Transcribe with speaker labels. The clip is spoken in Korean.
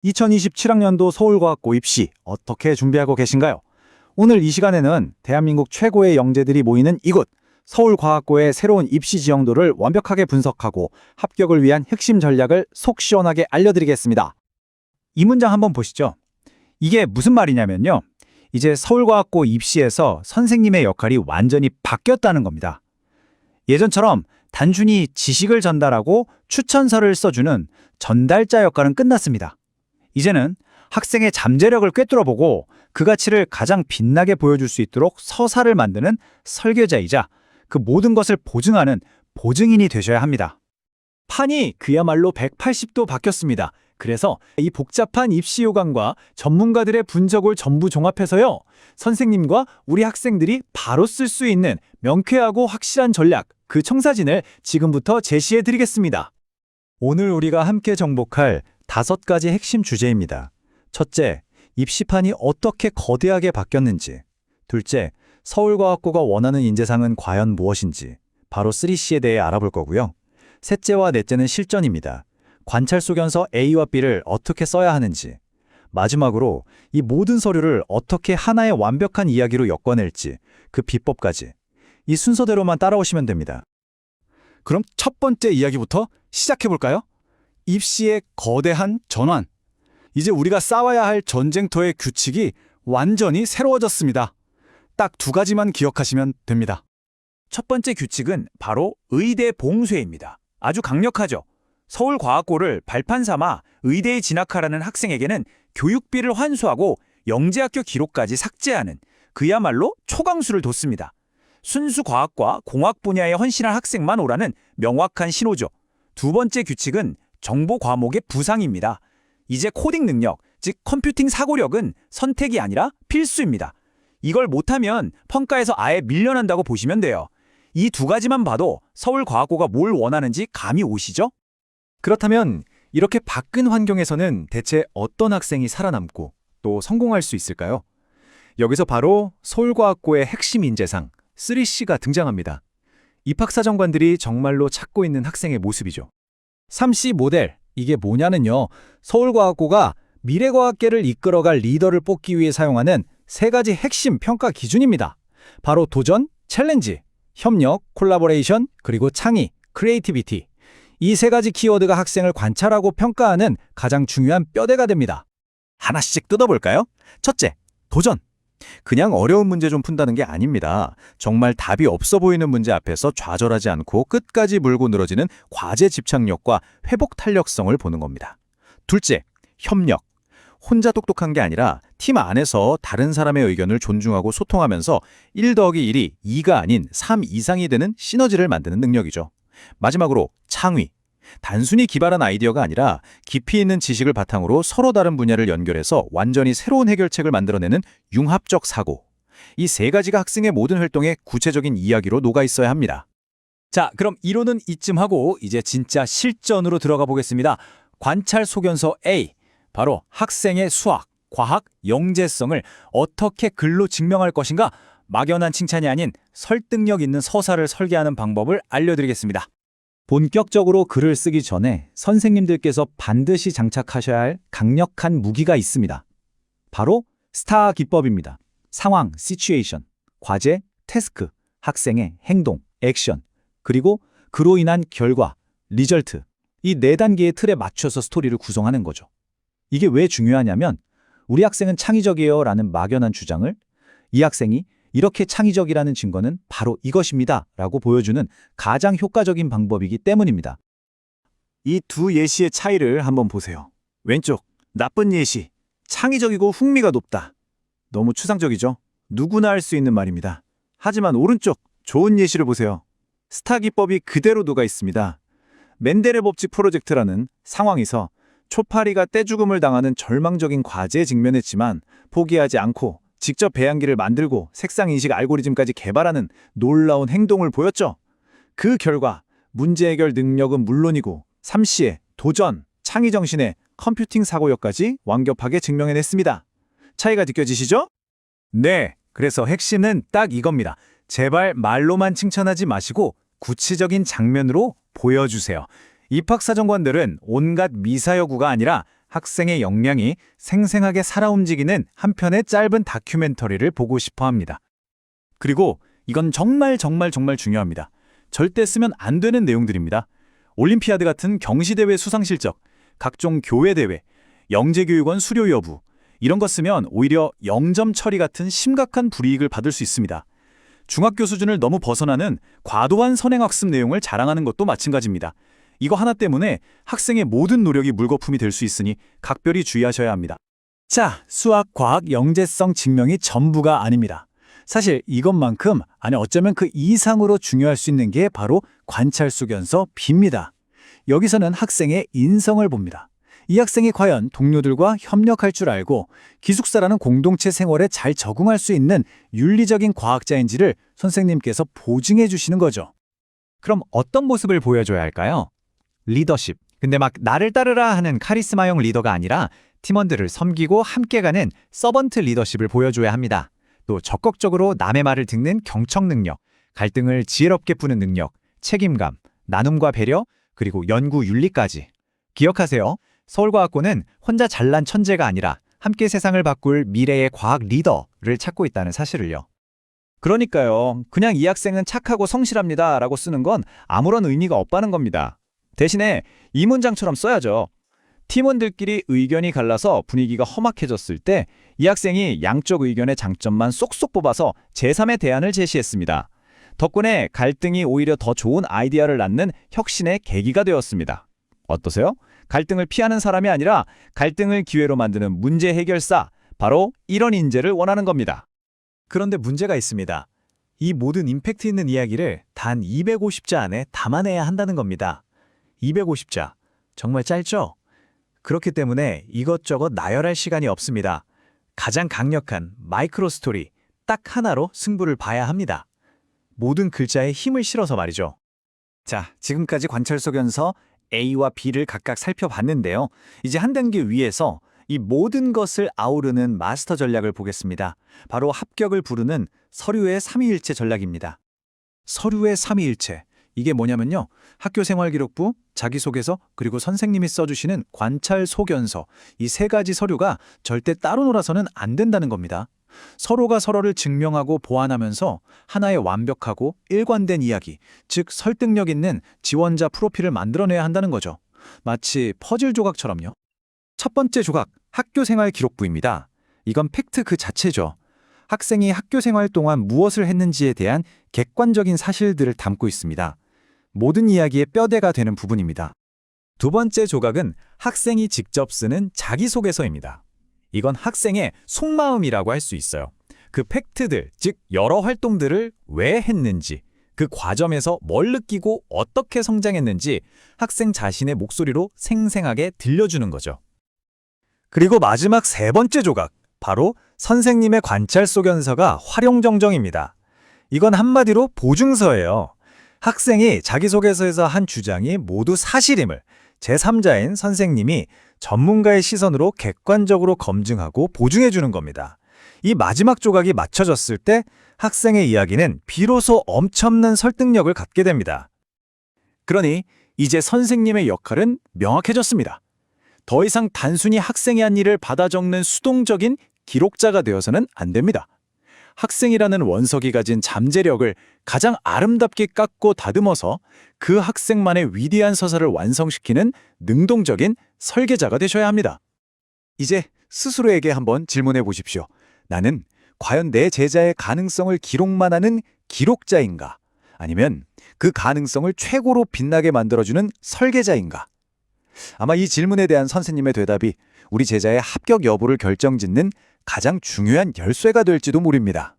Speaker 1: 2027학년도 서울과학고 입시 어떻게 준비하고 계신가요? 오늘 이 시간에는 대한민국 최고의 영재들이 모이는 이곳 서울과학고의 새로운 입시 지형도를 완벽하게 분석하고 합격을 위한 핵심 전략을 속 시원하게 알려드리겠습니다. 이 문장 한번 보시죠. 이게 무슨 말이냐면요. 이제 서울과학고 입시에서 선생님의 역할이 완전히 바뀌었다는 겁니다. 예전처럼 단순히 지식을 전달하고 추천서를 써주는 전달자 역할은 끝났습니다. 이제는 학생의 잠재력을 꿰뚫어보고 그 가치를 가장 빛나게 보여줄 수 있도록 서사를 만드는 설계자이자 그 모든 것을 보증하는 보증인이 되셔야 합니다. 판이 그야말로 180도 바뀌었습니다. 그래서 이 복잡한 입시 요강과 전문가들의 분석을 전부 종합해서요. 선생님과 우리 학생들이 바로 쓸 수 있는 명쾌하고 확실한 전략, 그 청사진을 지금부터 제시해 드리겠습니다. 오늘 우리가 함께 정복할 5가지 핵심 주제입니다. 첫째, 입시판이 어떻게 거대하게 바뀌었는지. 둘째, 서울과학고가 원하는 인재상은 과연 무엇인지. 바로 3C에 대해 알아볼 거고요. 셋째와 넷째는 실전입니다. 관찰 소견서 A와 B를 어떻게 써야 하는지. 마지막으로 이 모든 서류를 어떻게 하나의 완벽한 이야기로 엮어낼지, 그 비법까지. 이 순서대로만 따라오시면 됩니다. 그럼 첫 번째 이야기부터 시작해볼까요? 입시의 거대한 전환. 이제 우리가 싸워야 할 전쟁터의 규칙이 완전히 새로워졌습니다. 딱 2가지만 기억하시면 됩니다. 첫 번째 규칙은 바로 의대 봉쇄입니다. 아주 강력하죠. 서울과학고를 발판 삼아 의대에 진학하라는 학생에게는 교육비를 환수하고 영재학교 기록까지 삭제하는 그야말로 초강수를 뒀습니다. 순수 과학과 공학 분야에 헌신할 학생만 오라는 명확한 신호죠. 두 번째 규칙은 정보 과목의 부상입니다. 이제 코딩 능력, 즉 컴퓨팅 사고력은 선택이 아니라 필수입니다. 이걸 못하면 평가에서 아예 밀려난다고 보시면 돼요. 이 2가지만 봐도 서울과학고가 뭘 원하는지 감이 오시죠? 그렇다면 이렇게 바뀐 환경에서는 대체 어떤 학생이 살아남고 또 성공할 수 있을까요? 여기서 바로 서울과학고의 핵심 인재상 3C가 등장합니다. 입학사정관들이 정말로 찾고 있는 학생의 모습이죠. 3C 모델, 이게 뭐냐는요. 서울과학고가 미래과학계를 이끌어갈 리더를 뽑기 위해 사용하는 3가지 핵심 평가 기준입니다. 바로 도전, 챌린지, 협력, 콜라보레이션, 그리고 창의, 크리에이티비티. 이 3가지 키워드가 학생을 관찰하고 평가하는 가장 중요한 뼈대가 됩니다. 하나씩 뜯어볼까요? 첫째, 도전. 그냥 어려운 문제 좀 푼다는 게 아닙니다. 정말 답이 없어 보이는 문제 앞에서 좌절하지 않고 끝까지 물고 늘어지는 과제 집착력과 회복 탄력성을 보는 겁니다. 둘째, 협력. 혼자 똑똑한 게 아니라 팀 안에서 다른 사람의 의견을 존중하고 소통하면서 1 더하기 1이 2가 아닌 3 이상이 되는 시너지를 만드는 능력이죠. 마지막으로 창의. 단순히 기발한 아이디어가 아니라 깊이 있는 지식을 바탕으로 서로 다른 분야를 연결해서 완전히 새로운 해결책을 만들어내는 융합적 사고. 이 3가지가 학생의 모든 활동에 구체적인 이야기로 녹아 있어야 합니다. 자, 그럼 이론은 이쯤 하고 이제 진짜 실전으로 들어가 보겠습니다. 관찰 소견서 A. 바로 학생의 수학, 과학, 영재성을 어떻게 글로 증명할 것인가? 막연한 칭찬이 아닌 설득력 있는 서사를 설계하는 방법을 알려드리겠습니다. 본격적으로 글을 쓰기 전에 선생님들께서 반드시 장착하셔야 할 강력한 무기가 있습니다. 바로 스타 기법입니다. 상황, 시츄에이션, 과제, 태스크, 학생의 행동, 액션, 그리고 그로 인한 결과, 리절트. 이 4단계의 틀에 맞춰서 스토리를 구성하는 거죠. 이게 왜 중요하냐면 우리 학생은 창의적이에요 라는 막연한 주장을 이 학생이 이렇게 창의적이라는 증거는 바로 이것입니다 라고 보여주는 가장 효과적인 방법이기 때문입니다. 이 2 예시의 차이를 한번 보세요. 왼쪽, 나쁜 예시, 창의적이고 흥미가 높다. 너무 추상적이죠? 누구나 할 수 있는 말입니다. 하지만 오른쪽, 좋은 예시를 보세요. 스타 기법이 그대로 녹아 있습니다. 맨델의 법칙 프로젝트라는 상황에서 초파리가 떼죽음을 당하는 절망적인 과제에 직면했지만 포기하지 않고 직접 배양기를 만들고 색상인식 알고리즘까지 개발하는 놀라운 행동을 보였죠. 그 결과 문제 해결 능력은 물론이고 3C의 도전, 창의정신의 컴퓨팅 사고력까지 완벽하게 증명해냈습니다. 차이가 느껴지시죠? 네, 그래서 핵심은 딱 이겁니다. 제발 말로만 칭찬하지 마시고 구체적인 장면으로 보여주세요. 입학사정관들은 온갖 미사여구가 아니라 학생의 역량이 생생하게 살아 움직이는 한 편의 짧은 다큐멘터리를 보고 싶어 합니다. 그리고 이건 정말 중요합니다. 절대 쓰면 안 되는 내용들입니다. 올림피아드 같은 경시대회 수상 실적, 각종 교외대회, 영재교육원 수료 여부, 이런 거 쓰면 오히려 0점 처리 같은 심각한 불이익을 받을 수 있습니다. 중학교 수준을 너무 벗어나는 과도한 선행학습 내용을 자랑하는 것도 마찬가지입니다. 이거 하나 때문에 학생의 모든 노력이 물거품이 될 수 있으니 각별히 주의하셔야 합니다. 자, 수학, 과학, 영재성 증명이 전부가 아닙니다. 사실 이것만큼, 아니 어쩌면 그 이상으로 중요할 수 있는 게 바로 관찰소견서 B입니다. 여기서는 학생의 인성을 봅니다. 이 학생이 과연 동료들과 협력할 줄 알고 기숙사라는 공동체 생활에 잘 적응할 수 있는 윤리적인 과학자인지를 선생님께서 보증해 주시는 거죠. 그럼 어떤 모습을 보여줘야 할까요? 리더십. 근데 막 나를 따르라 하는 카리스마형 리더가 아니라 팀원들을 섬기고 함께 가는 서번트 리더십을 보여줘야 합니다. 또 적극적으로 남의 말을 듣는 경청 능력, 갈등을 지혜롭게 푸는 능력, 책임감, 나눔과 배려, 그리고 연구 윤리까지. 기억하세요. 서울과학고는 혼자 잘난 천재가 아니라 함께 세상을 바꿀 미래의 과학 리더를 찾고 있다는 사실을요. 그러니까요. 그냥 이 학생은 착하고 성실합니다 라고 쓰는 건 아무런 의미가 없다는 겁니다. 대신에 이 문장처럼 써야죠. 팀원들끼리 의견이 갈라서 분위기가 험악해졌을 때 이 학생이 양쪽 의견의 장점만 쏙쏙 뽑아서 제3의 대안을 제시했습니다. 덕분에 갈등이 오히려 더 좋은 아이디어를 낳는 혁신의 계기가 되었습니다. 어떠세요? 갈등을 피하는 사람이 아니라 갈등을 기회로 만드는 문제 해결사, 바로 이런 인재를 원하는 겁니다. 그런데 문제가 있습니다. 이 모든 임팩트 있는 이야기를 단 250자 안에 담아내야 한다는 겁니다. 250자, 정말 짧죠? 그렇기 때문에 이것저것 나열할 시간이 없습니다. 가장 강력한 마이크로 스토리, 딱 하나로 승부를 봐야 합니다. 모든 글자에 힘을 실어서 말이죠. 자, 지금까지 관찰소견서 A와 B를 각각 살펴봤는데요. 이제 한 단계 위에서 이 모든 것을 아우르는 마스터 전략을 보겠습니다. 바로 합격을 부르는 서류의 삼위일체 전략입니다. 서류의 삼위일체. 이게 뭐냐면요. 학교생활기록부, 자기소개서, 그리고 선생님이 써주시는 관찰소견서. 이 세 가지 서류가 절대 따로 놀아서는 안 된다는 겁니다. 서로가 서로를 증명하고 보완하면서 하나의 완벽하고 일관된 이야기, 즉 설득력 있는 지원자 프로필을 만들어내야 한다는 거죠. 마치 퍼즐 조각처럼요. 첫 번째 조각, 학교생활 기록부입니다. 이건 팩트 그 자체죠. 학생이 학교생활 동안 무엇을 했는지에 대한 객관적인 사실들을 담고 있습니다. 모든 이야기의 뼈대가 되는 부분입니다. 두 번째 조각은 학생이 직접 쓰는 자기소개서입니다. 이건 학생의 속마음이라고 할 수 있어요. 그 팩트들, 즉 여러 활동들을 왜 했는지, 그 과정에서 뭘 느끼고 어떻게 성장했는지 학생 자신의 목소리로 생생하게 들려주는 거죠. 그리고 마지막 세 번째 조각, 바로 선생님의 관찰소견서가 활용정정입니다. 이건 한마디로 보증서예요. 학생이 자기소개서에서 한 주장이 모두 사실임을 제3자인 선생님이 전문가의 시선으로 객관적으로 검증하고 보증해 주는 겁니다. 이 마지막 조각이 맞춰졌을 때 학생의 이야기는 비로소 엄청난 설득력을 갖게 됩니다. 그러니 이제 선생님의 역할은 명확해졌습니다. 더 이상 단순히 학생이 한 일을 받아 적는 수동적인 기록자가 되어서는 안 됩니다. 학생이라는 원석이 가진 잠재력을 가장 아름답게 깎고 다듬어서 그 학생만의 위대한 서사를 완성시키는 능동적인 설계자가 되셔야 합니다. 이제 스스로에게 한번 질문해 보십시오. 나는 과연 내 제자의 가능성을 기록만 하는 기록자인가? 아니면 그 가능성을 최고로 빛나게 만들어주는 설계자인가? 아마 이 질문에 대한 선생님의 대답이 우리 제자의 합격 여부를 결정짓는 가장 중요한 열쇠가 될지도 모릅니다.